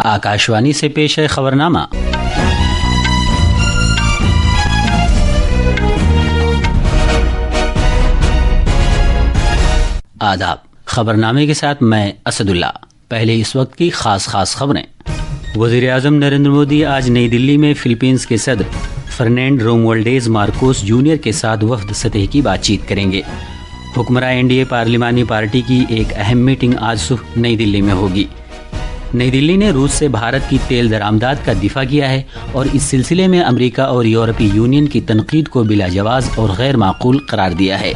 आकाशवाणी से पेश है खबरनामा। आदाब। खबरनामे के साथ मैं असदुल्ला। पहले इस वक्त की खास खबरें। वज़ीर आज़म नरेंद्र मोदी आज नई दिल्ली में फिलीपींस के सदर फर्नांड रोमुआल्डेज मार्कोस जूनियर के साथ वफ्द सतह की बातचीत करेंगे। हुक्मरां एनडीए पार्लिमानी पार्टी की एक अहम मीटिंग आज सुबह नई दिल्ली में होगी। नई दिल्ली ने रूस से भारत की तेल दरामदाद का दिफा किया है और इस सिलसिले में अमेरिका और यूरोपीय यूनियन की तनकीद को बिला जवाज़ और गैर माकूल करार दिया है।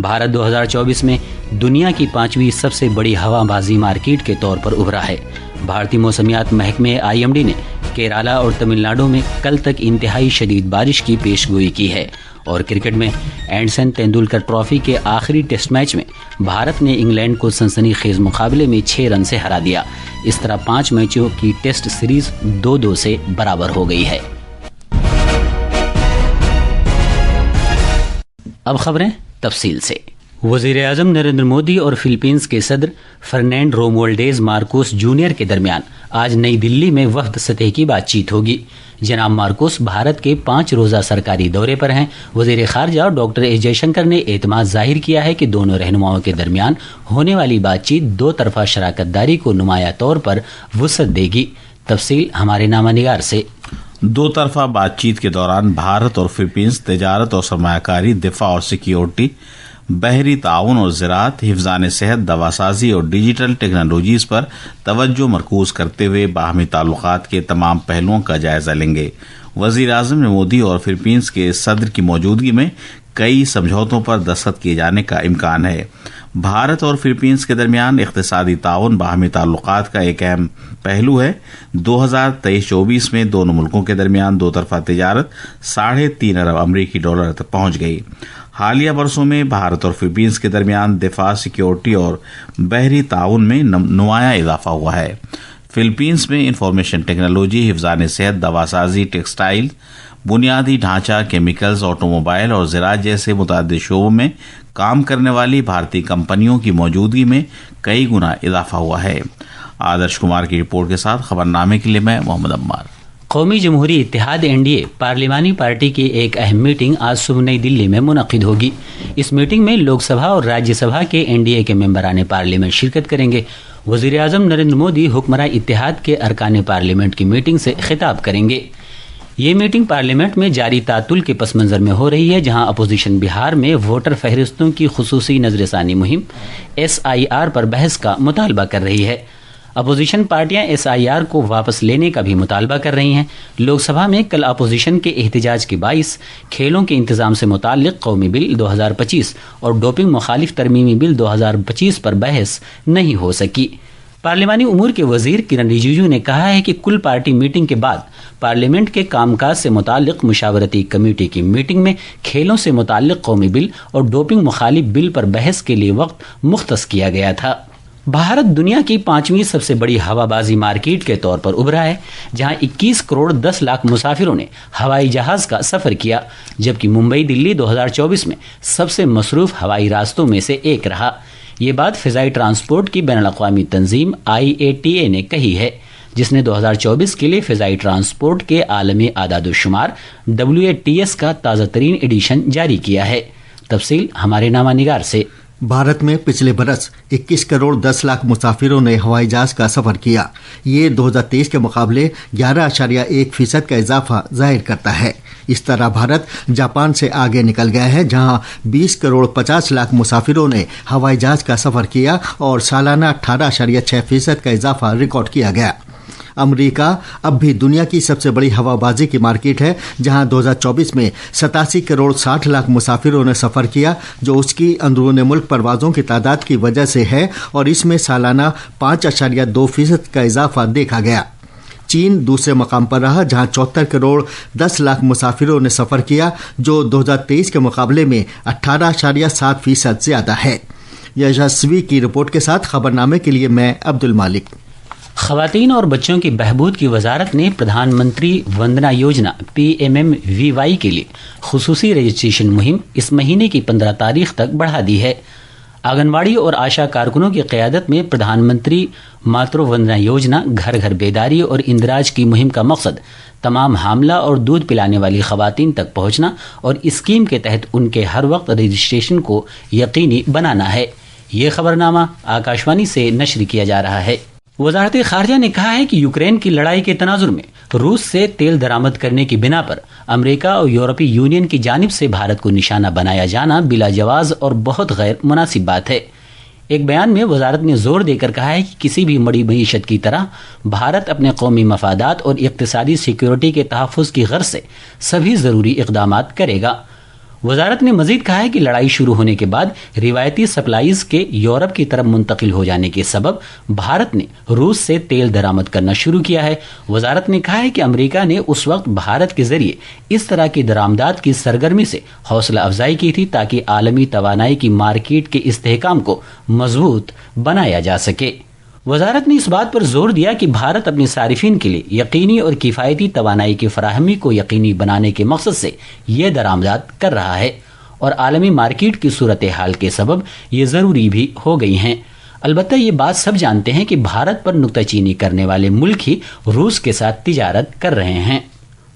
भारत 2024 में दुनिया की 5वीं सबसे बड़ी हवाबाजी मार्केट के तौर पर उभरा है। भारतीय मौसमियात महकमे IMD ने केरला और तमिलनाडु में कल तक इंतहाई शदीद बारिश की पेशगोई की है। और क्रिकेट में एंडरसन तेंदुलकर ट्रॉफी के आखिरी टेस्ट मैच में भारत ने इंग्लैंड को सनसनीखेज मुकाबले में 6 रन से हरा दिया। इस तरह 5 मैचों की टेस्ट सीरीज 2-2 से बराबर हो गई है। अब खबरें तफसील से। वज़ीर आज़म नरेंद्र मोदी और फिलीपींस के सदर फर्नांड रोमुआल्डेज मार्कोस जूनियर के दरमियान आज नई दिल्ली में वफ्द सतह की बातचीत होगी। जनाब मार्कोस भारत के 5 रोज़ा सरकारी दौरे पर हैं। वज़ीर ख़ारजा डॉक्टर एस जयशंकर ने एतमाद जाहिर किया है कि दोनों रहनुमाओं के दरमियान होने वाली बातचीत 2 तरफ़ा शराकत दारी को नुमाया तौर पर वुसअत देगी। तफसील हमारे नामानिगार से। 2 तरफा बातचीत के दौरान भारत और फिलीपींस तिजारत और सरमायाकारी, दिफा और सिक्योरिटी, बहरी ताउन और ज़राअत, हिफ्ज़ान सेहत, दवासाजी और डिजिटल टेक्नोलॉजीज़ पर तवज्जो मरकूज करते हुए बाहमी ताल्लुकात के तमाम पहलुओं का जायजा लेंगे। वज़ीर आज़म ने मोदी और फिलीपींस के सदर की मौजूदगी में कई समझौतों पर दस्तखत किए जाने का इम्कान है। भारत और फिलीपींस के दरमियान इक़्तिसादी ताउन बाहमी ताल्लुकात का एक अहम पहलू है। 2023-24 में दोनों मुल्कों के दरमियान 2 तरफा तिजारत $3.5 अरब अमरीकी डॉलर तक पहुंच गई। हालिया बरसों में भारत और फिलीपींस के दरमियान दिफा, सिक्योरिटी और बहरी ताउन में नुमाया इजाफा हुआ है। फिलीपींस में इंफॉर्मेशन टेक्नोलॉजी, हिफ्ज़ान सेहत, दवासाजी, टेक्सटाइल, बुनियादी ढांचा, केमिकल्स, ऑटोमोबाइल और ज़राअत जैसे मुतअद्दिद शोबों में काम करने वाली भारतीय कंपनियों की मौजूदगी में कई गुना इजाफा हुआ है। आदर्श कुमार की रिपोर्ट के साथ खबरनामे के लिए मैं मोहम्मद अम्मार। कौमी जमहूरी इत्तेहाद NDA पार्लिमानी पार्टी की एक अहम मीटिंग आज सुबह नई दिल्ली में मुनक़िद होगी। इस मीटिंग में लोकसभा और राज्यसभा के NDA के मेंबरान पार्लियामेंट शिरकत करेंगे। वज़ीर आज़म नरेंद्र मोदी हुक्मरान इत्तेहाद के अरकान पार्लियामेंट की मीटिंग से खिताब करेंगे। ये मीटिंग पार्लियामेंट में जारी तातुल के पस मंज़र में हो रही है, जहां अपोजिशन बिहार में वोटर फहरिस्तों की खुसूसी नजरसानी मुहिम SIR पर बहस का मुतालबा कर रही है। अपोजिशन पार्टियां SIR को वापस लेने का भी मुतालबा कर रही हैं। लोकसभा में कल अपोजिशन के एहतजाज के बाइस खेलों के इंतजाम से मुताल्लिक कौमी बिल 2025 और डोपिंग मुखालिफ तरमीमी बिल 2025 पर बहस नहीं हो सकी। पार्लिमानी उमूर के वजीर किरण रिजिजू ने कहा है कि कुल पार्टी मीटिंग के बाद पार्लियामेंट के कामकाज से मुताल्लिक मुशावरती कमेटी की मीटिंग में खेलों से मुताल्लिक कौमी बिल और डोपिंग मुखालिफ बिल पर बहस के लिए वक्त मुख्तस किया गया था। भारत दुनिया की 5वीं सबसे बड़ी हवाबाजी मार्केट के तौर पर उभरा है, जहां 21 करोड़ 10 लाख मुसाफिरों ने हवाई जहाज का सफर किया, जबकि मुंबई दिल्ली 2024 में सबसे मसरूफ हवाई रास्तों में से एक रहा। ये बात फ़िज़ाई ट्रांसपोर्ट की बैनुल-अक़वामी तंजीम IATA ने कही है, जिसने 2024 के लिए फ़िज़ाई ट्रांसपोर्ट के आलमी आदाद-ओ-शुमार WATS का ताज़ा तरीन एडिशन जारी किया है। तफसील हमारे नामानिगार से। भारत में पिछले बरस 21 करोड़ 10 लाख मुसाफिरों ने हवाई जहाज का सफ़र किया। ये 2023 के मुकाबले 11.1% का इजाफा जाहिर करता है। इस तरह भारत जापान से आगे निकल गया है, जहां 20 करोड़ 50 लाख मुसाफिरों ने हवाई जहाज का सफ़र किया और सालाना 18.6% का इजाफा रिकॉर्ड किया गया। अमेरिका अब भी दुनिया की सबसे बड़ी हवाबाजी की मार्केट है, जहां 2024 में 87 करोड़ 60 लाख मुसाफिरों ने सफ़र किया, जो उसकी अंदरूनी मुल्क परवाज़ों की तादाद की वजह से है और इसमें सालाना 5.2% का इजाफा देखा गया। चीन दूसरे मकाम पर रहा, जहां 74 करोड़ 10 लाख मुसाफिरों ने सफ़र किया, जो 2023 के मुकाबले में 18.7% ज़्यादा है। यशस्वी की रिपोर्ट के साथ खबरनामे के लिए मैं अब्दुल मालिक। ख़वातीन और बच्चों की बहबूद की वजारत ने प्रधानमंत्री वंदना योजना PMMVY के लिए खुसूसी रजिस्ट्रेशन मुहिम इस महीने की 15 तारीख तक बढ़ा दी है। आंगनवाड़ी और आशा कारकुनों की क़यादत में प्रधानमंत्री मातृ वंदना योजना घर घर बेदारी और इंदिराज की मुहिम का मकसद तमाम हामला और दूध पिलाने वाली ख़वातीन तक पहुंचना और स्कीम के तहत उनके हर वक्त रजिस्ट्रेशन को यकीनी बनाना है। ये खबरनामा आकाशवाणी से नश्र किया जा रहा है। वजारत खारजा ने कहा है कि यूक्रेन की लड़ाई के तनाजुर में रूस से तेल दरामद करने की बिना पर अमेरिका और यूरोपीय यूनियन की जानिब से भारत को निशाना बनाया जाना बिला जवाज और बहुत गैर मुनासिब बात है। एक बयान में वजारत ने जोर देकर कहा है कि किसी भी मड़ी मईशत की तरह भारत अपने कौमी मफादात और इक्तिसादी सिक्योरिटी के तहफ़्फ़ुज़ की गर्ज से सभी ज़रूरी इक़दामात करेगा। वजारत ने मजीद कहा है कि लड़ाई शुरू होने के बाद रिवायती सप्लाईज के यूरोप की तरफ मुंतकिल हो जाने के सबब भारत ने रूस से तेल दरामद करना शुरू किया है। वजारत ने कहा है कि अमेरिका ने उस वक्त भारत के जरिए इस तरह की दरामदात की सरगर्मी से हौसला अफजाई की थी ताकि आलमी तवानाई की मार्केट के इस्तेहकाम को मजबूत बनाया जा सके। वजारत ने इस बात पर जोर दिया कि भारत अपने सारिफिन के लिए यकीनी और किफ़ायती तवानाई की फराहमी को यकीनी बनाने के मकसद से ये दरामदात कर रहा है और आलमी मार्केट की सूरत हाल के सबब ये ज़रूरी भी हो गई हैं। अलबत्ता ये बात सब जानते हैं कि भारत पर नुक्ताचीनी करने वाले मुल्क ही रूस के साथ तिजारत कर रहे हैं।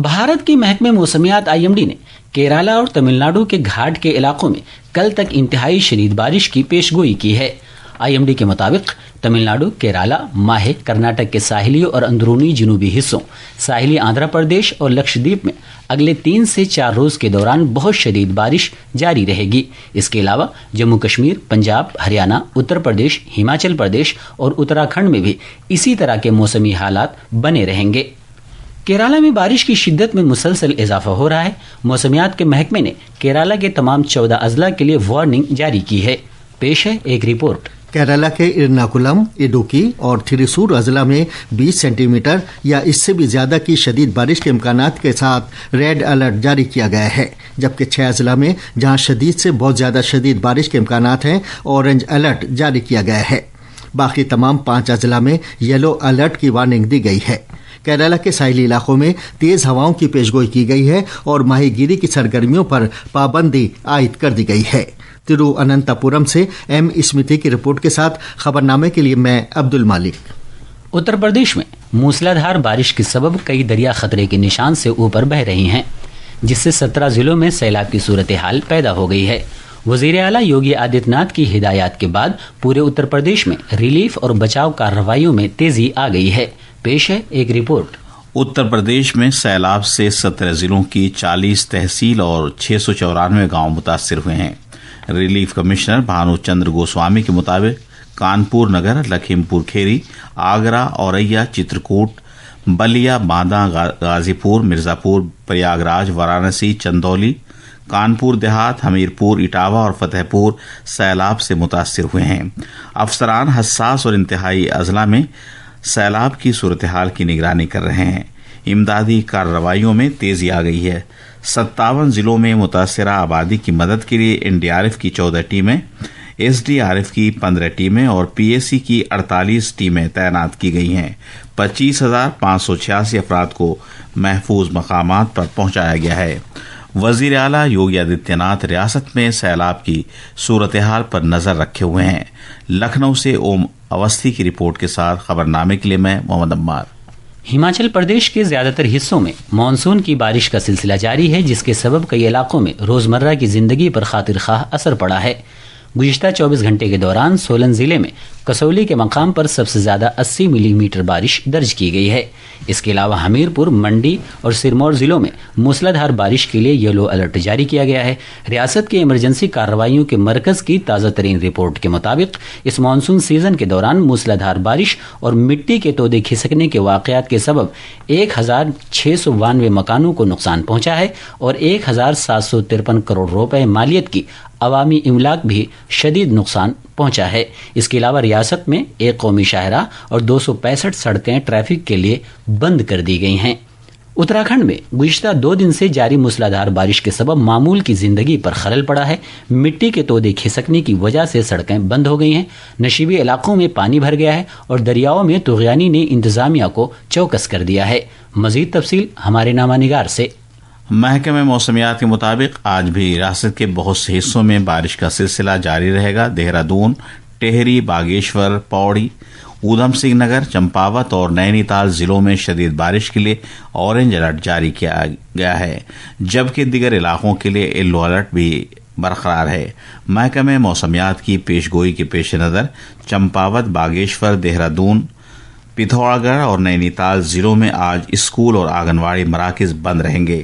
भारत के महकमे मौसमियात IMD ने केरला और तमिलनाडु के घाट के इलाकों में कल तक इंतहाई शदीद बारिश की पेशगोई की है। IMD के मुताबिक तमिलनाडु, केरला, माहे, कर्नाटक के साहिली और अंदरूनी जनूबी हिस्सों, साहिली आंध्र प्रदेश और लक्षद्वीप में अगले 3 से 4 रोज़ के दौरान बहुत शदीद बारिश जारी रहेगी। इसके अलावा जम्मू कश्मीर, पंजाब, हरियाणा, उत्तर प्रदेश, हिमाचल प्रदेश और उत्तराखंड में भी इसी तरह के मौसमी हालात बने रहेंगे। केरला में बारिश की शिद्दत में मुसलसल इजाफा हो रहा है। मौसमियात के महकमे ने केरला के तमाम 14 अजला के लिए वार्निंग जारी की है। पेश है एक रिपोर्ट। केरला के इरनाकुलम, इडुक्की और थिरुसूर अजला में 20 सेंटीमीटर या इससे भी ज्यादा की शदीद बारिश के इम्कानात के साथ रेड अलर्ट जारी किया गया है, जबकि 6 अजला में जहां शदीद से बहुत ज्यादा शदीद बारिश के इम्कानात हैं ऑरेंज अलर्ट जारी किया गया है। बाकी तमाम 5 अजला में येलो अलर्ट की वार्निंग दी गई है। केरला के साहिली इलाकों में तेज हवाओं की पेशगोई की गई है और माहीगीरी की सरगर्मियों पर पाबंदी आयद कर दी गई है। तिरुअनंतपुरम से M स्मिति की रिपोर्ट के साथ खबरनामे के लिए मैं अब्दुल मालिक। उत्तर प्रदेश में मूसलाधार बारिश के सबब कई दरिया खतरे के निशान से ऊपर बह रही हैं, जिससे 17 जिलों में सैलाब की सूरत हाल पैदा हो गई है। वजीर आला योगी आदित्यनाथ की हिदायत के बाद पूरे उत्तर प्रदेश में रिलीफ और बचाव कार्रवाइयों में तेजी आ गई है। पेश है एक रिपोर्ट। उत्तर प्रदेश में सैलाब से 17 जिलों की 40 तहसील और 694 गांव मुतासिर हुए हैं। रिलीफ कमिश्नर भानुचंद्र गोस्वामी के मुताबिक कानपुर नगर, लखीमपुर खीरी, आगरा, औरैया, चित्रकूट, बलिया, बांदा, गाजीपुर, मिर्जापुर, प्रयागराज, वाराणसी, चंदौली, कानपुर देहात, हमीरपुर, इटावा और फतेहपुर सैलाब से मुतासिर हुए हैं। अफसरान हसास और इंतहाई अजला में सैलाब की सूरत हाल की निगरानी कर रहे हैं। इमदादी कार्रवाइयों में तेजी आ गई है। 57 जिलों में मुतासिरा आबादी की मदद के लिए NDRF की 14 टीमें, SDRF की 15 टीमें और PAC की 48 टीमें तैनात की गई हैं। 25,586 अफराद को महफूज मकामात पर पहुंचाया गया है। वजीर आला योगी आदित्यनाथ रियासत में सैलाब की सूरत हाल पर नजर रखे हुए हैं। लखनऊ से ओम अवस्थी की रिपोर्ट के साथ खबरनामे के लिए मैं मोहम्मद अम्मार। हिमाचल प्रदेश के ज्यादातर हिस्सों में मानसून की बारिश का सिलसिला जारी है, जिसके सबब कई इलाकों में रोजमर्रा की जिंदगी पर खातिर खाह असर पड़ा है। गुज़िश्ता 24 घंटे के दौरान सोलन जिले में कसौली के मकाम पर सबसे ज्यादा 80 मिलीमीटर बारिश दर्ज की गई है। इसके अलावा हमीरपुर, मंडी और सिरमौर जिलों में मूसलाधार बारिश के लिए येलो अलर्ट जारी किया गया है। रियासत के इमरजेंसी कार्रवाइयों के मरकज की ताज़ा तरीन रिपोर्ट के मुताबिक इस मानसून सीजन के दौरान मूसलाधार बारिश और मिट्टी के तोदे खिसकने के वाकयात के सबब 1,692 मकानों को नुकसान पहुंचा है और 1,753 करोड़ रुपए मालियत की अवामी इमलाक भी शदीद नुकसान पहुंचा है। इसके अलावा रियासत में एक कौमी शाहरा और 265 सड़कें ट्रैफिक के लिए बंद कर दी गई हैं। उत्तराखंड में गुज़िश्ता 2 दिन से जारी मूसलाधार बारिश के सबब मामूल की जिंदगी पर खलल पड़ा है। मिट्टी के तोदे खिसकने की वजह से सड़कें बंद हो गई हैं, नशीबी इलाकों में पानी भर गया है और दरियाओं में तुग़यानी ने इंतजामिया को चौकस कर दिया है। मजीद तफसील हमारे नामा निगार से। محکمہ موسمیات کے مطابق آج بھی ریاست کے بہت سے حصوں میں بارش کا سلسلہ جاری رہے گا. دہرادون، ٹہری، باگیشور، پوڑی، ادھم سنگھ نگر، چمپاوت اور نینی تال ضلعوں میں شدید بارش کے لیے اورنج الرٹ جاری کیا گیا ہے، جبکہ دیگر علاقوں کے لیے یلو الرٹ بھی برقرار ہے. محکمہ موسمیات کی پیش گوئی کے پیش نظر چمپاوت، باگیشور، دہرادون، پتھوڑا گڑھ اور نینی تال ضلعوں میں آج اسکول اور آنگن واڑی مراکز بند رہیں گے.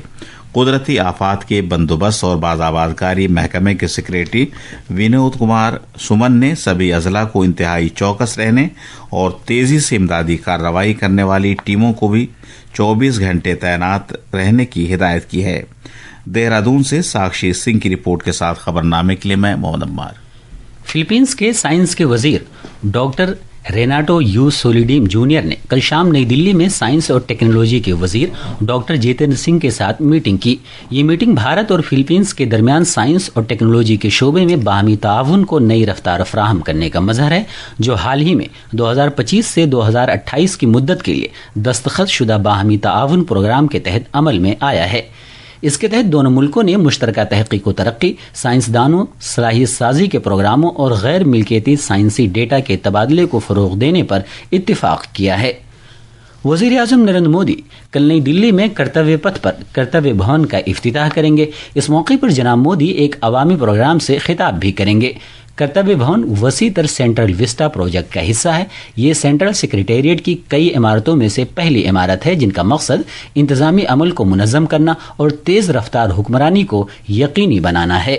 قدرتی آفات کے بندوبست اور باز آباد کاری محکمے کے سیکریٹری ونود کمار سمن نے سبھی اضلاع کو انتہائی چوکس رہنے اور تیزی سے امدادی کارروائی کرنے والی ٹیموں کو بھی 24 گھنٹے تعینات رہنے کی ہدایت کی ہے. دہرادون سے ساکشی سنگھ کی رپورٹ کے ساتھ خبرنامے کے لیے میں محمد عمار. فلپینز کے سائنس کے وزیر ڈاکٹر ریناٹو یو سولیڈیم جونیئر نے کل شام نئی دلی میں سائنس اور ٹیکنالوجی کے وزیر ڈاکٹر جتیندر سنگھ کے ساتھ میٹنگ کی. یہ میٹنگ بھارت اور فلپینز کے درمیان سائنس اور ٹیکنالوجی کے شعبے میں باہمی تعاون کو نئی رفتار فراہم کرنے کا مظہر ہے، جو حال ہی میں 2025 سے 2028 کی مدت کے لیے دستخط شدہ باہمی تعاون پروگرام کے تحت عمل میں آیا ہے. اس کے تحت دونوں ملکوں نے مشترکہ تحقیق و ترقی، سائنسدانوں، صلاحیت سازی کے پروگراموں اور غیر ملکیتی سائنسی ڈیٹا کے تبادلے کو فروغ دینے پر اتفاق کیا ہے. وزیر اعظم نریندر مودی کل نئی دلی میں کرتویہ پتھ پر کرتویہ بھون کا افتتاح کریں گے. اس موقع پر جناب مودی ایک عوامی پروگرام سے خطاب بھی کریں گے. کرتویہ بھون وسیع تر سینٹرل وسٹا پروجیکٹ کا حصہ ہے. یہ سینٹرل سیکریٹریٹ کی کئی عمارتوں میں سے پہلی عمارت ہے جن کا مقصد انتظامی عمل کو منظم کرنا اور تیز رفتار حکمرانی کو یقینی بنانا ہے.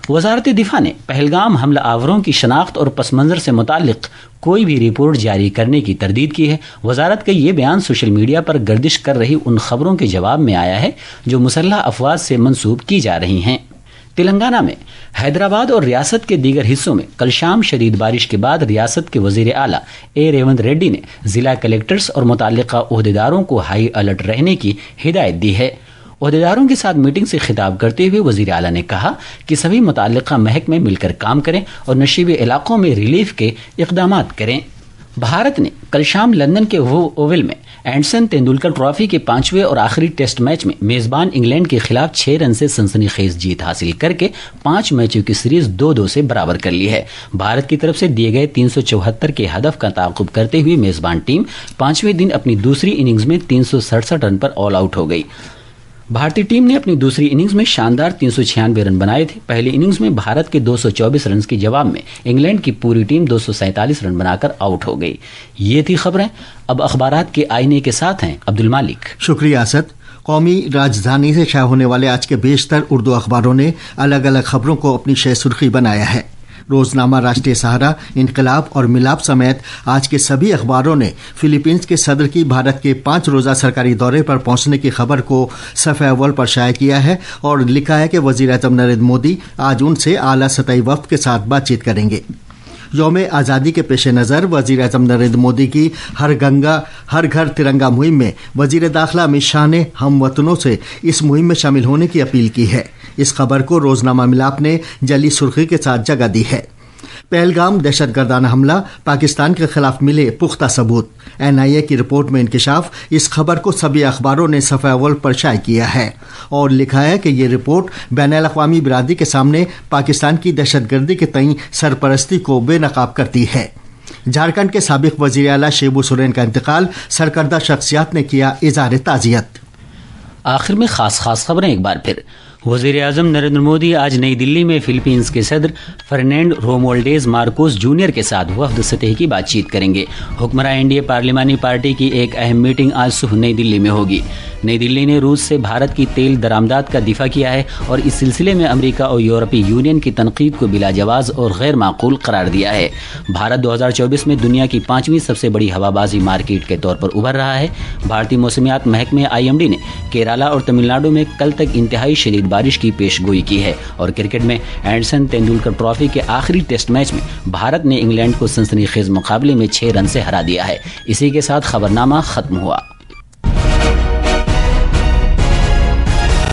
وزارت دفاع نے پہلگام حملہ آوروں کی شناخت اور پس منظر سے متعلق کوئی بھی رپورٹ جاری کرنے کی تردید کی ہے. وزارت کا یہ بیان سوشل میڈیا پر گردش کر رہی ان خبروں کے جواب میں آیا ہے جو مسلح افواج سے منسوب کی جا رہی ہیں. تلنگانہ میں حیدرآباد اور ریاست کے دیگر حصوں میں کل شام شدید بارش کے بعد ریاست کے وزیر اعلیٰ اے ریونت ریڈی نے ضلع کلیکٹرز اور متعلقہ عہدیداروں کو ہائی الرٹ رہنے کی ہدایت دی ہے. عہدیداروں کے ساتھ میٹنگ سے خطاب کرتے ہوئے وزیر اعلیٰ نے کہا کہ سبھی متعلقہ محکمے مل کر کام کریں اور نشیبی علاقوں میں ریلیف کے اقدامات کریں. بھارت نے کل شام لندن کے اوول میں اینڈرسن تیندولکر ٹرافی کے 5ویں اور آخری ٹیسٹ میچ میں میزبان انگلینڈ کے خلاف 6 رن سے سنسنی خیز جیت حاصل کر کے 5 میچوں کی سیریز 2-2 سے برابر کر لی ہے. بھارت کی طرف سے دیے گئے 374 کے ہدف کا تعاقب کرتے ہوئے میزبان ٹیم 5ویں دن اپنی دوسری اننگز میں 367 رن پر آل آؤٹ ہو گئی. بھارتی ٹیم نے اپنی دوسری اننگز میں شاندار 396 رن بنائے تھے. پہلی اننگز میں بھارت کے 224 رنز کے جواب میں انگلینڈ کی پوری ٹیم 247 رن بنا کر آؤٹ ہو گئی. یہ تھی خبریں. اب اخبارات کے آئینے کے ساتھ ہیں عبد المالک. شکریہ اسد. قومی راجدھانی سے شائع ہونے والے آج کے بیشتر اردو اخباروں نے الگ الگ خبروں کو اپنی شہ سرخی بنایا ہے. روزنامہ راشٹریہ سہارا، انقلاب اور ملاب سمیت آج کے سبھی اخباروں نے فلپینز کے صدر کی بھارت کے 5 روزہ سرکاری دورے پر پہنچنے کی خبر کو صفحہ اول پر شائع کیا ہے اور لکھا ہے کہ وزیر اعظم نریندر مودی آج ان سے اعلیٰ سطحی وفد کے ساتھ بات چیت کریں گے. یوم آزادی کے پیش نظر وزیر اعظم نریندر مودی کی ہر گھر ترنگا مہم میں وزیر داخلہ امت شاہ نے ہم وطنوں سے اس مہم میں شامل ہونے کی اپیل کی ہے. اس خبر کو روزنامہ ملاپ نے جلی سرخی کے ساتھ جگہ دی ہے. پہلگام دہشت گردانہ حملہ، پاکستان کے خلاف ملے پختہ ثبوت. NIA کی رپورٹ میں انکشاف. اس خبر کو سبھی اخباروں نے صفحہ اول پر شائع کیا ہے اور لکھا ہے کہ یہ رپورٹ بین الاقوامی برادری کے سامنے پاکستان کی دہشت گردی کے تئیں سرپرستی کو بے نقاب کرتی ہے. جھارکھنڈ کے سابق وزیر اعلیٰ شیبو سورین کا انتقال، سرکردہ شخصیات نے کیا اظہار تعزیت. آخر میں خاص خبریں ایک بار پھر. وزیر اعظم نریندر مودی آج نئی دلی میں فلپینز کے صدر فرنینڈ رومولڈیز مارکوس جونیئر کے ساتھ وفد سطح کی بات چیت کریں گے. حکمراں NDA پارلیمانی پارٹی کی ایک اہم میٹنگ آج صبح نئی دلی میں ہوگی. نئی دلی نے روس سے بھارت کی تیل درآمدات کا دفاع کیا ہے اور اس سلسلے میں امریکہ اور یورپی یونین کی تنقید کو بلا جواز اور غیر معقول قرار دیا ہے. بھارت 2024 میں دنیا کی 5ویں سب سے بڑی ہوا بازی مارکیٹ کے طور پر ابھر رہا ہے. بھارتی موسمیات محکمے IMD نے کیرالہ اور تمل ناڈو میں کل تک انتہائی شدید بارش کی پیش گوئی کی ہے. اور کرکٹ میں اینڈرسن تیندولکر ٹرافی کے آخری ٹیسٹ میچ میں بھارت نے انگلینڈ کو سنسنی خیز مقابلے میں 6 رن سے ہرا دیا ہے. اسی کے ساتھ خبرنامہ ختم ہوا.